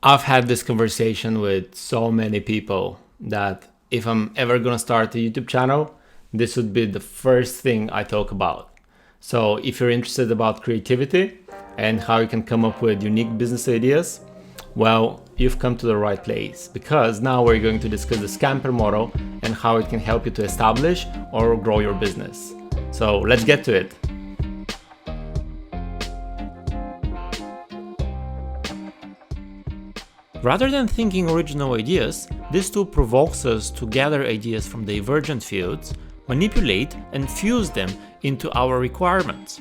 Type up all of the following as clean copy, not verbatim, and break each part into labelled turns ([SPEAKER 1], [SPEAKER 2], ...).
[SPEAKER 1] I've had this conversation with so many people that if I'm ever gonna start a YouTube channel, this would be the first thing I talk about. So if you're interested about creativity and how you can come up with unique business ideas, well, you've come to the right place, because now we're going to discuss the SCAMPER model and how it can help you to establish or grow your business. So let's get to it. Rather than thinking original ideas, this tool provokes us to gather ideas from divergent fields, manipulate and fuse them into our requirements.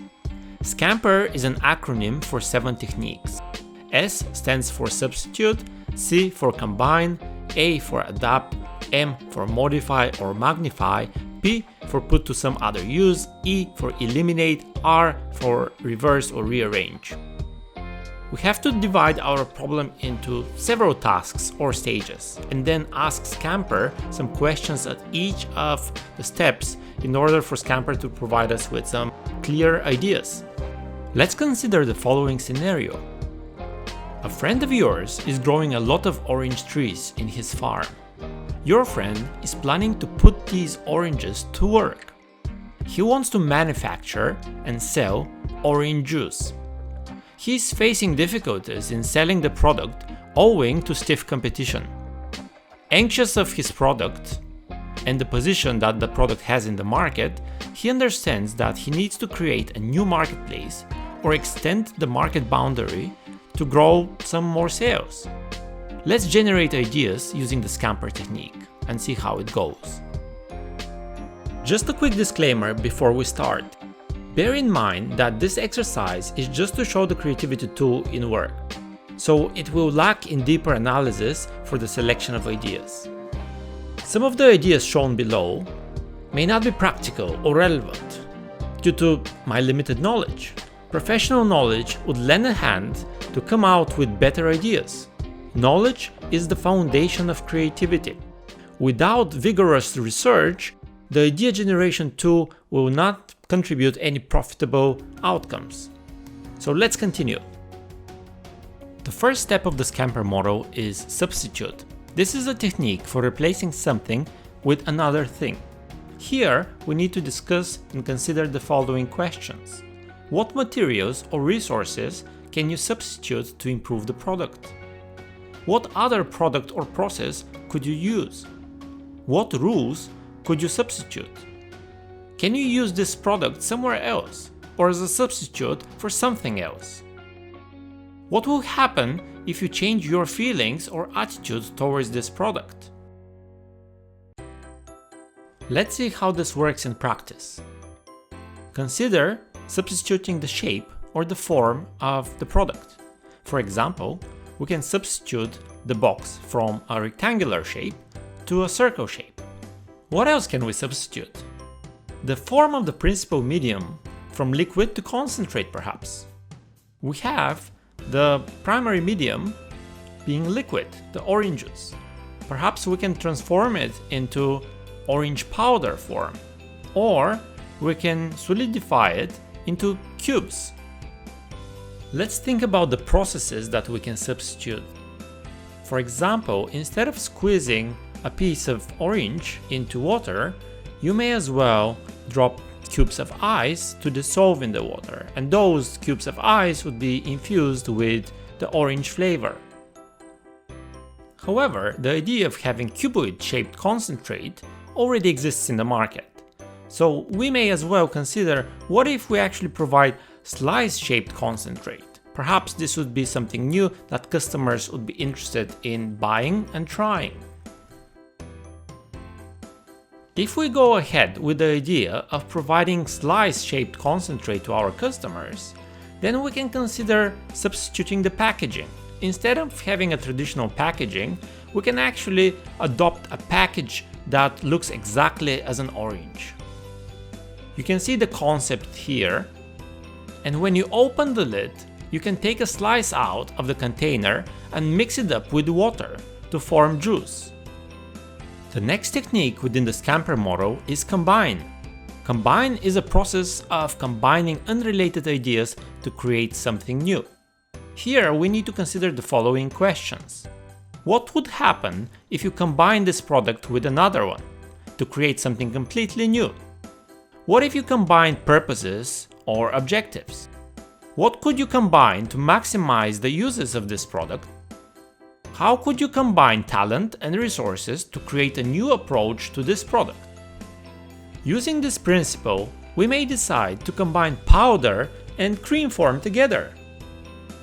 [SPEAKER 1] SCAMPER is an acronym for 7 techniques. S stands for substitute, C for combine, A for adapt, M for modify or magnify, P for put to some other use, E for eliminate, R for reverse or rearrange. We have to divide our problem into several tasks or stages, and then ask SCAMPER some questions at each of the steps in order for SCAMPER to provide us with some clear ideas. Let's consider the following scenario. A friend of yours is growing a lot of orange trees in his farm. Your friend is planning to put these oranges to work. He wants to manufacture and sell orange juice. He is facing difficulties in selling the product owing to stiff competition. Anxious of his product and the position that the product has in the market, he understands that he needs to create a new marketplace or extend the market boundary to grow some more sales. Let's generate ideas using the SCAMPER technique and see how it goes. Just a quick disclaimer before we start. Bear in mind that this exercise is just to show the creativity tool in work, so it will lack in deeper analysis for the selection of ideas. Some of the ideas shown below may not be practical or relevant due to my limited knowledge. Professional knowledge would lend a hand to come out with better ideas. Knowledge is the foundation of creativity. Without vigorous research, the idea generation tool will not contribute any profitable outcomes. So let's continue. The first step of the SCAMPER model is substitute. This is a technique for replacing something with another thing. Here we need to discuss and consider the following questions. What materials or resources can you substitute to improve the product? What other product or process could you use? What rules could you substitute? Can you use this product somewhere else or as a substitute for something else? What will happen if you change your feelings or attitude towards this product? Let's see how this works in practice. Consider substituting the shape or the form of the product. For example, we can substitute the box from a rectangular shape to a circle shape. What else can we substitute? The form of the principal medium, from liquid to concentrate perhaps. We have the primary medium being liquid, the orange juice. Perhaps we can transform it into orange powder form, or we can solidify it into cubes. Let's think about the processes that we can substitute. For example, instead of squeezing a piece of orange into water, you may as well drop cubes of ice to dissolve in the water, and those cubes of ice would be infused with the orange flavor. However, the idea of having cuboid-shaped concentrate already exists in the market. So we may as well consider, what if we actually provide slice-shaped concentrate? Perhaps this would be something new that customers would be interested in buying and trying. If we go ahead with the idea of providing slice-shaped concentrate to our customers, then we can consider substituting the packaging. Instead of having a traditional packaging, we can actually adopt a package that looks exactly as an orange. You can see the concept here, and when you open the lid, you can take a slice out of the container and mix it up with water to form juice. The next technique within the SCAMPER model is combine. Combine is a process of combining unrelated ideas to create something new. Here we need to consider the following questions. What would happen if you combine this product with another one to create something completely new? What if you combine purposes or objectives? What could you combine to maximize the uses of this product? How could you combine talent and resources to create a new approach to this product? Using this principle, we may decide to combine powder and cream form together.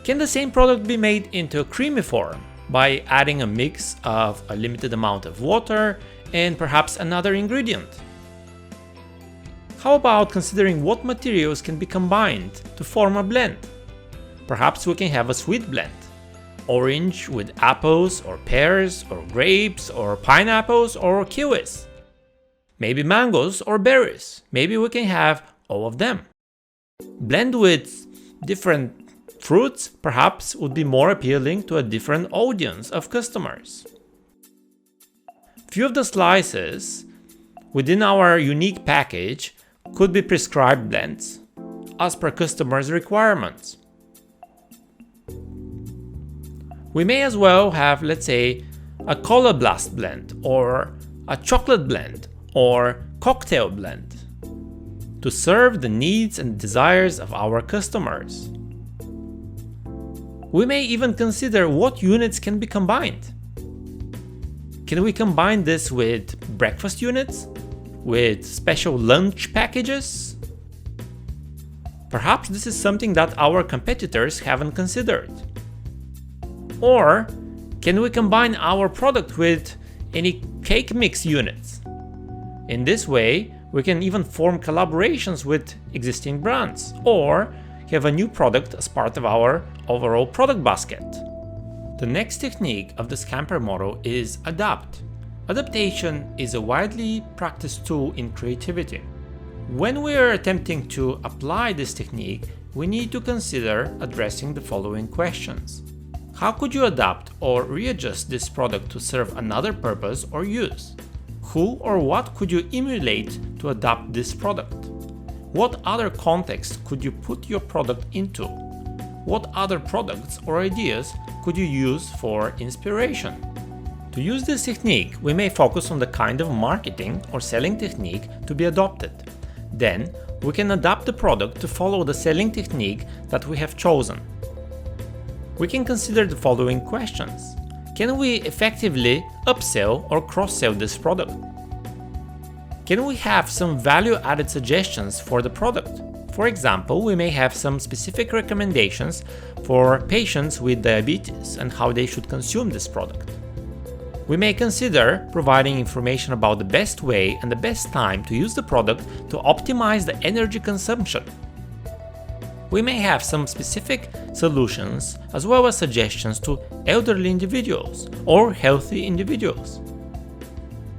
[SPEAKER 1] Can the same product be made into a creamy form by adding a mix of a limited amount of water and perhaps another ingredient? How about considering what materials can be combined to form a blend? Perhaps we can have a sweet blend. Orange with apples or pears or grapes or pineapples or kiwis. Maybe mangoes or berries. Maybe we can have all of them. Blend with different fruits perhaps would be more appealing to a different audience of customers. Few of the slices within our unique package could be prescribed blends as per customers' requirements. We may as well have, let's say, a cola blast blend or a chocolate blend or cocktail blend to serve the needs and desires of our customers. We may even consider what units can be combined. Can we combine this with breakfast units? With special lunch packages? Perhaps this is something that our competitors haven't considered. Or can we combine our product with any cake mix units? In this way, we can even form collaborations with existing brands or have a new product as part of our overall product basket. The next technique of the SCAMPER model is adapt. Adaptation is a widely practiced tool in creativity. When we are attempting to apply this technique, we need to consider addressing the following questions. How could you adapt or readjust this product to serve another purpose or use? Who or what could you emulate to adapt this product? What other context could you put your product into? What other products or ideas could you use for inspiration? To use this technique, we may focus on the kind of marketing or selling technique to be adopted. Then, we can adapt the product to follow the selling technique that we have chosen. We can consider the following questions. Can we effectively upsell or cross-sell this product? Can we have some value-added suggestions for the product? For example, we may have some specific recommendations for patients with diabetes and how they should consume this product. We may consider providing information about the best way and the best time to use the product to optimize the energy consumption. We may have some specific solutions as well as suggestions to elderly individuals or healthy individuals.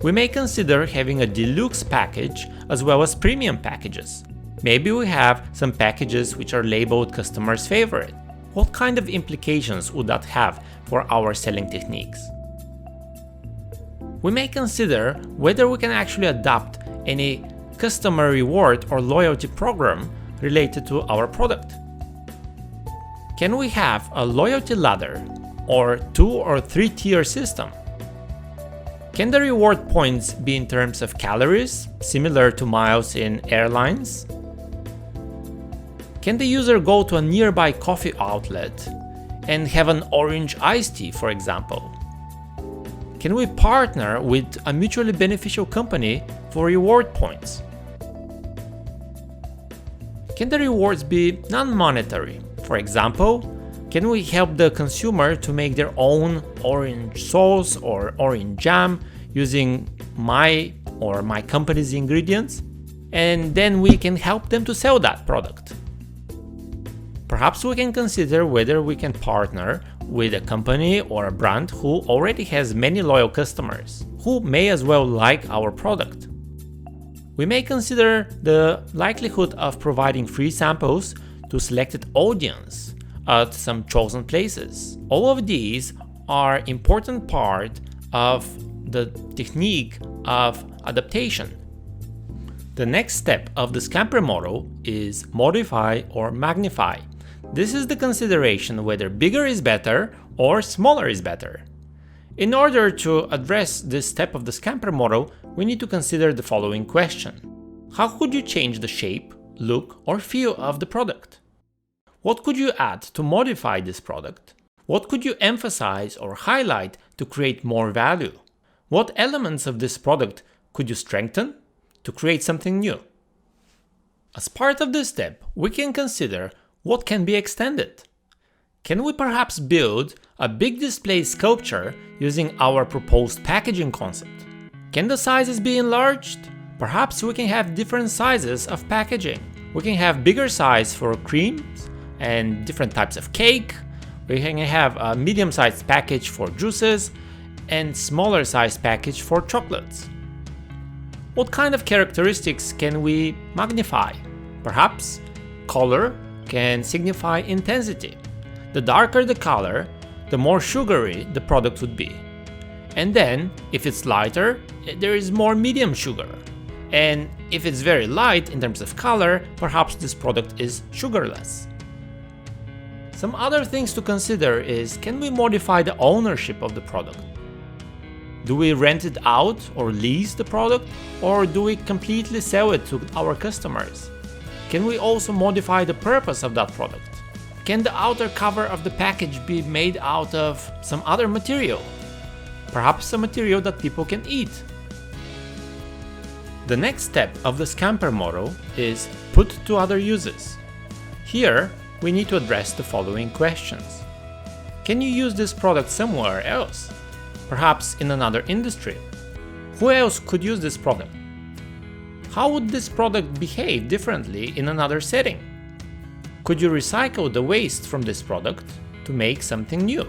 [SPEAKER 1] We may consider having a deluxe package as well as premium packages. Maybe we have some packages which are labeled customer's favorite. What kind of implications would that have for our selling techniques? We may consider whether we can actually adopt any customer reward or loyalty program related to our product. Can we have a loyalty ladder or 2 or 3 tier system? Can the reward points be in terms of calories, similar to miles in airlines? Can the user go to a nearby coffee outlet and have an orange iced tea, for example? Can we partner with a mutually beneficial company for reward points? Can the rewards be non-monetary? For example, can we help the consumer to make their own orange sauce or orange jam using my company's ingredients? And then we can help them to sell that product. Perhaps we can consider whether we can partner with a company or a brand who already has many loyal customers, who may as well like our product. We may consider the likelihood of providing free samples to selected audience at some chosen places. All of these are important part of the technique of adaptation. The next step of the SCAMPER model is modify or magnify. This is the consideration whether bigger is better or smaller is better. In order to address this step of the SCAMPER model, we need to consider the following question. How could you change the shape, look, or feel of the product? What could you add to modify this product? What could you emphasize or highlight to create more value? What elements of this product could you strengthen to create something new? As part of this step, we can consider what can be extended. Can we perhaps build a big display sculpture using our proposed packaging concept? Can the sizes be enlarged? Perhaps we can have different sizes of packaging. We can have bigger size for creams and different types of cake. We can have a medium-sized package for juices and smaller sized package for chocolates. What kind of characteristics can we magnify? Perhaps color can signify intensity. The darker the color, the more sugary the product would be. And then, if it's lighter, there is more medium sugar. And if it's very light in terms of color, perhaps this product is sugarless. Some other things to consider is, can we modify the ownership of the product? Do we rent it out or lease the product, or do we completely sell it to our customers? Can we also modify the purpose of that product? Can the outer cover of the package be made out of some other material? Perhaps a material that people can eat. The next step of the SCAMPER model is put to other uses. Here, we need to address the following questions. Can you use this product somewhere else? Perhaps in another industry? Who else could use this product? How would this product behave differently in another setting? Could you recycle the waste from this product to make something new?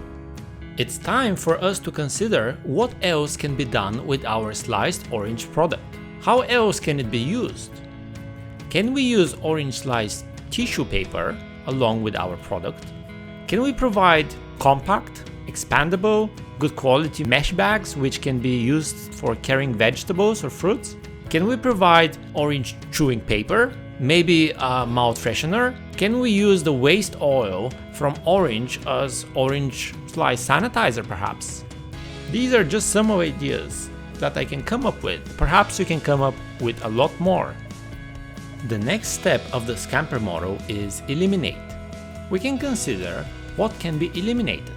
[SPEAKER 1] It's time for us to consider what else can be done with our sliced orange product. How else can it be used? Can we use orange sliced tissue paper along with our product? Can we provide compact, expandable, good quality mesh bags which can be used for carrying vegetables or fruits? Can we provide orange chewing paper? Maybe a mouth freshener? Can we use the waste oil from orange as orange slice sanitizer perhaps? These are just some ideas that I can come up with. Perhaps you can come up with a lot more. The next step of the SCAMPER model is eliminate. We can consider what can be eliminated.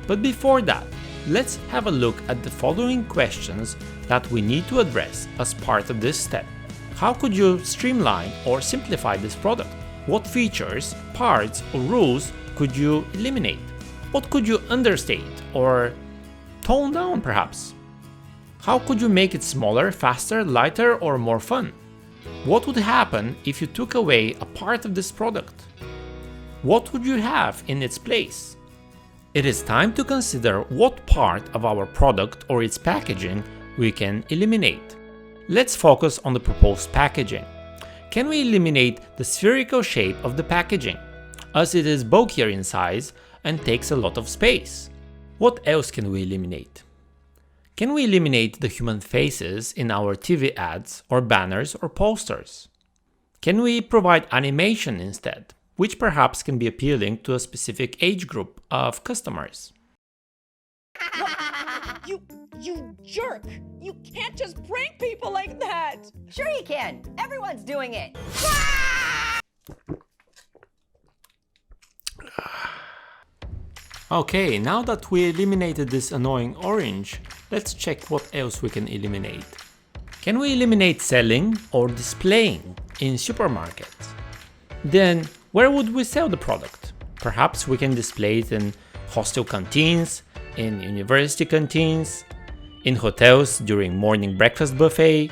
[SPEAKER 1] But before that, let's have a look at the following questions that we need to address as part of this step. How could you streamline or simplify this product? What features, parts, or rules could you eliminate? What could you understate or tone down perhaps? How could you make it smaller, faster, lighter, or more fun? What would happen if you took away a part of this product? What would you have in its place? It is time to consider what part of our product or its packaging we can eliminate. Let's focus on the proposed packaging. Can we eliminate the spherical shape of the packaging, as it is bulkier in size and takes a lot of space? What else can we eliminate? Can we eliminate the human faces in our TV ads or banners or posters? Can we provide animation instead, which perhaps can be appealing to a specific age group of customers?
[SPEAKER 2] You jerk! You can't just prank people like that!
[SPEAKER 3] Sure you can! Everyone's doing it!
[SPEAKER 1] Okay, now that we eliminated this annoying orange, let's check what else we can eliminate. Can we eliminate selling or displaying in supermarkets? Then, where would we sell the product? Perhaps we can display it in hostel canteens, in university canteens, in hotels during morning breakfast buffet,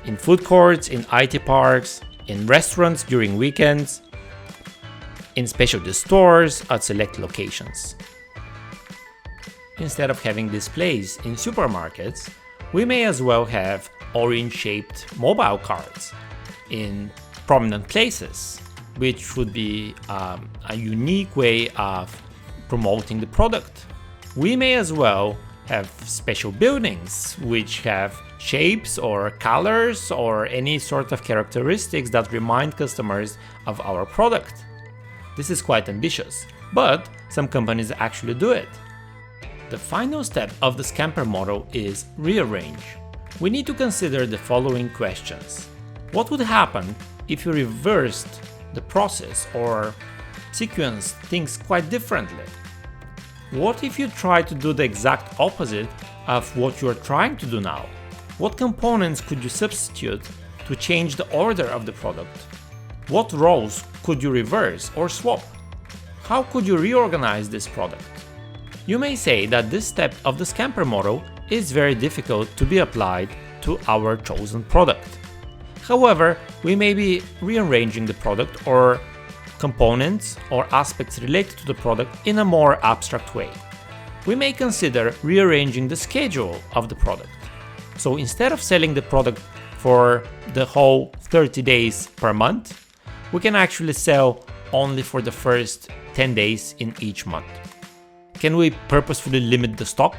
[SPEAKER 1] in food courts, in IT parks, in restaurants during weekends, in specialty stores at select locations. Instead of having displays in supermarkets, we may as well have orange-shaped mobile cards in prominent places, which would be a unique way of promoting the product. We may as well have special buildings which have shapes or colors or any sort of characteristics that remind customers of our product. This is quite ambitious, but some companies actually do it. The final step of the SCAMPER model is rearrange. We need to consider the following questions. What would happen if you reversed the process or sequenced things quite differently? What if you try to do the exact opposite of what you are trying to do now? What components could you substitute to change the order of the product? What roles could you reverse or swap? How could you reorganize this product? You may say that this step of the SCAMPER model is very difficult to be applied to our chosen product. However, we may be rearranging the product or components or aspects related to the product in a more abstract way. We may consider rearranging the schedule of the product. So instead of selling the product for the whole 30 days per month, we can actually sell only for the first 10 days in each month. Can we purposefully limit the stock?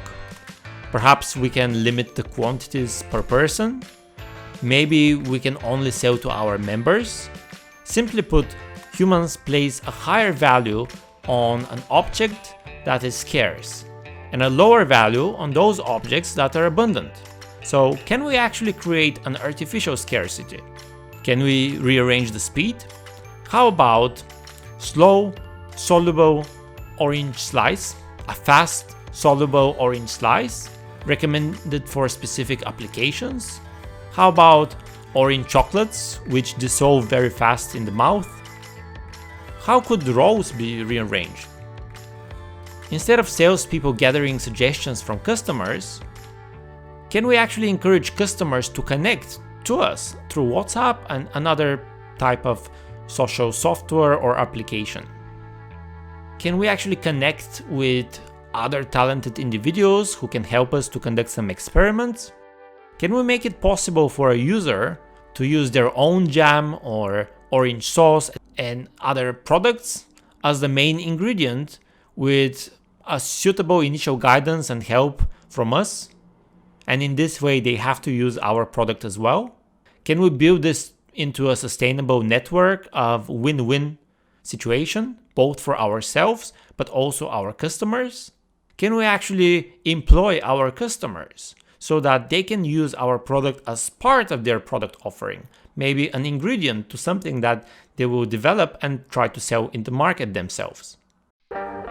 [SPEAKER 1] Perhaps we can limit the quantities per person. Maybe we can only sell to our members. Simply put, humans place a higher value on an object that is scarce and a lower value on those objects that are abundant. So can we actually create an artificial scarcity? Can we rearrange the speed? How about slow, soluble orange slice, a fast, soluble orange slice, recommended for specific applications? How about orange chocolates, which dissolve very fast in the mouth? How could roles be rearranged? Instead of salespeople gathering suggestions from customers, can we actually encourage customers to connect to us through WhatsApp and another type of social software or application? Can we actually connect with other talented individuals who can help us to conduct some experiments? Can we make it possible for a user to use their own jam or orange sauce and other products as the main ingredient with a suitable initial guidance and help from us? And in this way, they have to use our product as well? Can we build this into a sustainable network of win-win situation, both for ourselves, but also our customers? Can we actually employ our customers so that they can use our product as part of their product offering, maybe an ingredient to something that they will develop and try to sell in the market themselves?
[SPEAKER 4] Well,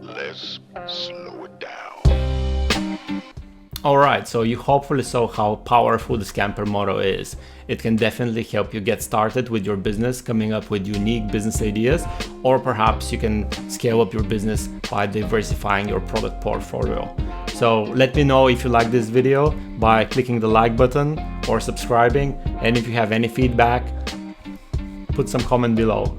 [SPEAKER 4] let's slow it down.
[SPEAKER 1] Alright, so you hopefully saw how powerful the SCAMPER model is. It can definitely help you get started with your business, coming up with unique business ideas, or perhaps you can scale up your business by diversifying your product portfolio. So let me know if you like this video by clicking the like button or subscribing, and if you have any feedback, put some comment below.